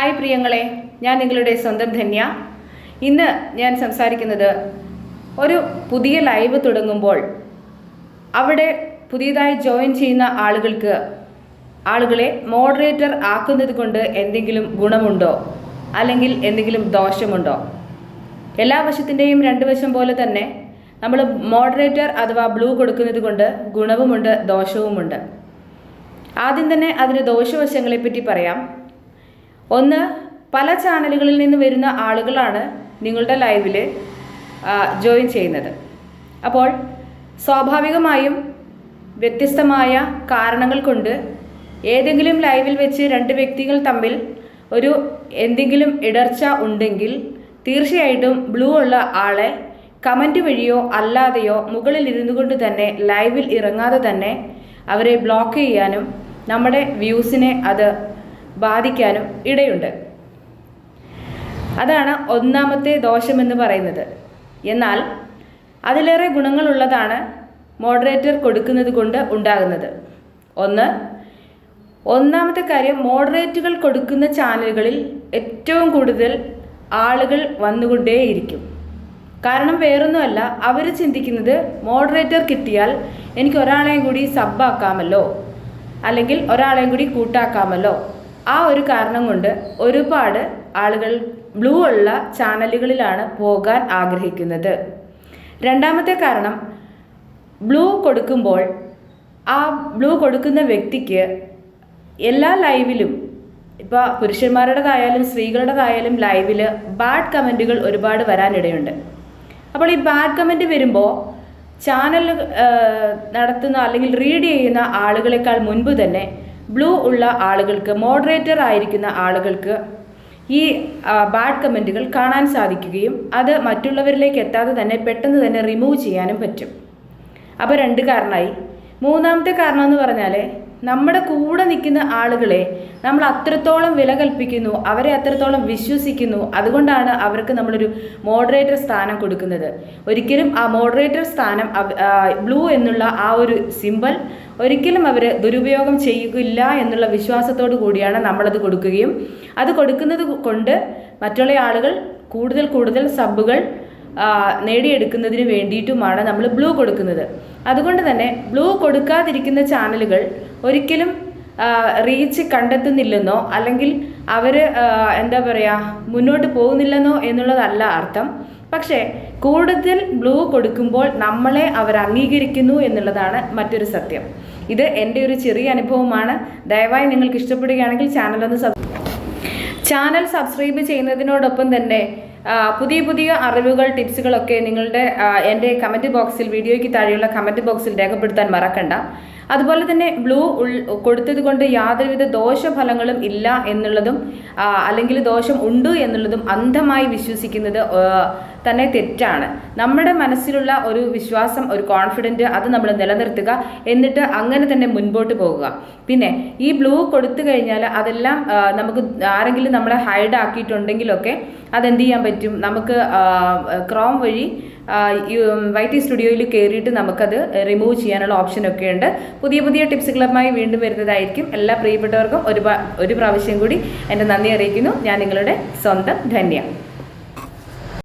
Hi പ്രിയങ്ങളെ, ഞാൻ നിങ്ങളുടെ സ്വന്തം ധന്യ. ഇന്ന് ഞാൻ സംസാരിക്കുന്നത് ഒരു പുതിയ ലൈവ് തുടങ്ങുമ്പോൾ അവിടെ പുതിയതായി ജോയിൻ ചെയ്യുന്ന ആളുകളെ മോഡറേറ്റർ ആക്കുന്നത് കൊണ്ട് എന്തെങ്കിലും ഗുണമുണ്ടോ അല്ലെങ്കിൽ എന്തെങ്കിലും ദോഷമുണ്ടോ? എല്ലാ വശത്തിൻ്റെയും രണ്ട് വശം പോലെ തന്നെ നമ്മൾ മോഡറേറ്റർ അഥവാ ബ്ലൂ കൊടുക്കുന്നത് കൊണ്ട് ഗുണവുമുണ്ട് ദോഷവുമുണ്ട്. ആദ്യം തന്നെ അതിൻ്റെ ദോഷവശങ്ങളെപ്പറ്റി പറയാം. ഒന്ന്, പല ചാനലുകളിൽ നിന്ന് വരുന്ന ആളുകളാണ് നിങ്ങളുടെ ലൈവിൽ ജോയിൻ ചെയ്യുന്നത്. അപ്പോൾ സ്വാഭാവികമായും വ്യത്യസ്തമായ കാരണങ്ങൾ കൊണ്ട് ഏതെങ്കിലും ലൈവിൽ വെച്ച് രണ്ട് വ്യക്തികൾ തമ്മിൽ എന്തെങ്കിലും ഇടർച്ച ഉണ്ടെങ്കിൽ തീർച്ചയായിട്ടും ബ്ലൂ ഉള്ള ആളെ കമൻറ്റ് വഴിയോ അല്ലാതെയോ മുകളിൽ ഇരുന്നു കൊണ്ട് തന്നെ ലൈവിൽ ഇറങ്ങാതെ തന്നെ അവരെ ബ്ലോക്ക് ചെയ്യാനും നമ്മുടെ വ്യൂസിനെ അത് ബാധിക്കാനും ഇടയുണ്ട്. അതാണ് ഒന്നാമത്തെ ദോഷമെന്ന് പറയുന്നത്. എന്നാൽ അതിലേറെ ഗുണങ്ങളുള്ളതാണ് മോഡറേറ്റർ കൊടുക്കുന്നത് കൊണ്ട് ഉണ്ടാകുന്നത്. ഒന്നാമത്തെ കാര്യം, മോഡറേറ്റുകൾ കൊടുക്കുന്ന ചാനലുകളിൽ ഏറ്റവും കൂടുതൽ ആളുകൾ വന്നുകൊണ്ടേയിരിക്കും. കാരണം വേറൊന്നുമല്ല, അവർ ചിന്തിക്കുന്നത് മോഡറേറ്റർ കിട്ടിയാൽ എനിക്ക് ഒരാളെയും കൂടി സബ്ബാക്കാമല്ലോ, അല്ലെങ്കിൽ ഒരാളെയും കൂടി കൂട്ടാക്കാമല്ലോ. ആ ഒരു കാരണം കൊണ്ട് ഒരുപാട് ആളുകൾ ബ്ലൂ ഉള്ള ചാനലുകളിലാണ് പോകാൻ ആഗ്രഹിക്കുന്നത്. രണ്ടാമത്തെ കാരണം, ബ്ലൂ കൊടുക്കുമ്പോൾ ആ ബ്ലൂ കൊടുക്കുന്ന വ്യക്തിക്ക് എല്ലാ ലൈവിലും, ഇപ്പോൾ പുരുഷന്മാരുടേതായാലും സ്ത്രീകളുടേതായാലും ലൈവിൽ ബാഡ് കമൻറ്റുകൾ ഒരുപാട് വരാനിടയുണ്ട്. അപ്പോൾ ഈ ബാഡ് കമൻറ്റ് വരുമ്പോൾ ചാനൽ നടത്തുന്ന അല്ലെങ്കിൽ റീഡ് ചെയ്യുന്ന ആളുകളെക്കാൾ മുൻപ് തന്നെ ബ്ലൂ ഉള്ള ആളുകൾക്ക്, മോഡറേറ്റർ ആയിരിക്കുന്ന ആളുകൾക്ക് ഈ ബാഡ് കമൻറ്റുകൾ കാണാൻ സാധിക്കുകയും അത് മറ്റുള്ളവരിലേക്ക് എത്താതെ തന്നെ പെട്ടെന്ന് തന്നെ റിമൂവ് ചെയ്യാനും പറ്റും. അപ്പോൾ രണ്ട് കാരണമായി. മൂന്നാമത്തെ കാരണം എന്ന് പറഞ്ഞാൽ, നമ്മുടെ കൂടെ നിൽക്കുന്ന ആളുകളെ നമ്മൾ അത്രത്തോളം വില കൽപ്പിക്കുന്നു, അവരെ അത്രത്തോളം വിശ്വസിക്കുന്നു. അതുകൊണ്ടാണ് അവർക്ക് നമ്മളൊരു മോഡറേറ്റർ സ്ഥാനം കൊടുക്കുന്നത്. ഒരിക്കലും ആ മോഡറേറ്റർ സ്ഥാനം, ബ്ലൂ എന്നുള്ള ആ ഒരു സിമ്പൽ ഒരിക്കലും അവർ ദുരുപയോഗം ചെയ്യുകയില്ല എന്നുള്ള വിശ്വാസത്തോടു കൂടിയാണ് നമ്മളത് കൊടുക്കുകയും അത് കൊടുക്കുന്നത് കൊണ്ട് മറ്റുള്ള ആളുകൾ കൂടുതൽ സബ്ബുകൾ നേടിയെടുക്കുന്നതിന് വേണ്ടിയിട്ടുമാണ് നമ്മൾ ബ്ലൂ കൊടുക്കുന്നത്. അതുകൊണ്ട് തന്നെ ബ്ലൂ കൊടുക്കാതിരിക്കുന്ന ചാനലുകൾ ഒരിക്കലും റീച്ച് കണ്ടെത്തുന്നില്ലെന്നോ അല്ലെങ്കിൽ അവർ മുന്നോട്ട് പോകുന്നില്ലെന്നോ എന്നുള്ളതല്ല അർത്ഥം. പക്ഷേ കൂടുതൽ ബ്ലൂ കൊടുക്കുമ്പോൾ നമ്മളെ അവർ അംഗീകരിക്കുന്നു എന്നുള്ളതാണ് മറ്റൊരു സത്യം. ഇത് എൻ്റെ ഒരു ചെറിയ അനുഭവമാണ്. ദയവായി നിങ്ങൾക്ക് ഇഷ്ടപ്പെടുകയാണെങ്കിൽ ചാനൽ സബ്സ്ക്രൈബ് ചെയ്യുന്നതിനോടൊപ്പം തന്നെ പുതിയ അറിവുകൾ, ടിപ്സുകളൊക്കെ എൻ്റെ കമൻറ്റ് ബോക്സിൽ, വീഡിയോയ്ക്ക് താഴെയുള്ള കമൻറ്റ് ബോക്സിൽ രേഖപ്പെടുത്താൻ മറക്കണ്ട. അതുപോലെ തന്നെ ബ്ലൂ കൊടുത്തത് കൊണ്ട് യാതൊരുവിധ ദോഷഫലങ്ങളും ഇല്ല എന്നുള്ളതും അല്ലെങ്കിൽ ദോഷം ഉണ്ട് എന്നുള്ളതും അന്ധമായി വിശ്വസിക്കുന്നത് തന്നെ തെറ്റാണ്. നമ്മുടെ മനസ്സിലുള്ള ഒരു വിശ്വാസം, ഒരു കോൺഫിഡൻറ്റ്, അത് നമ്മൾ നിലനിർത്തുക. എന്നിട്ട് അങ്ങനെ തന്നെ മുൻപോട്ട് പോകുക. പിന്നെ ഈ ബ്ലൂ കൊടുത്തു കഴിഞ്ഞാൽ അതെല്ലാം നമുക്ക് ആരെങ്കിലും നമ്മളെ ഹൈഡ് ആക്കിയിട്ടുണ്ടെങ്കിലൊക്കെ അതെന്ത് ചെയ്യാൻ പറ്റും? നമുക്ക് ക്രോം വഴി YT സ്റ്റുഡിയോയിൽ കയറിയിട്ട് നമുക്കത് റിമൂവ് ചെയ്യാനുള്ള ഓപ്ഷനൊക്കെ ഉണ്ട്. പുതിയ ടിപ്സുകളുമായി വീണ്ടും വരുന്നതായിരിക്കും. എല്ലാ പ്രിയപ്പെട്ടവർക്കും ഒരു പ്രാവശ്യം കൂടി എൻ്റെ നന്ദി അറിയിക്കുന്നു. ഞാൻ നിങ്ങളുടെ സ്വന്തം ധന്യ.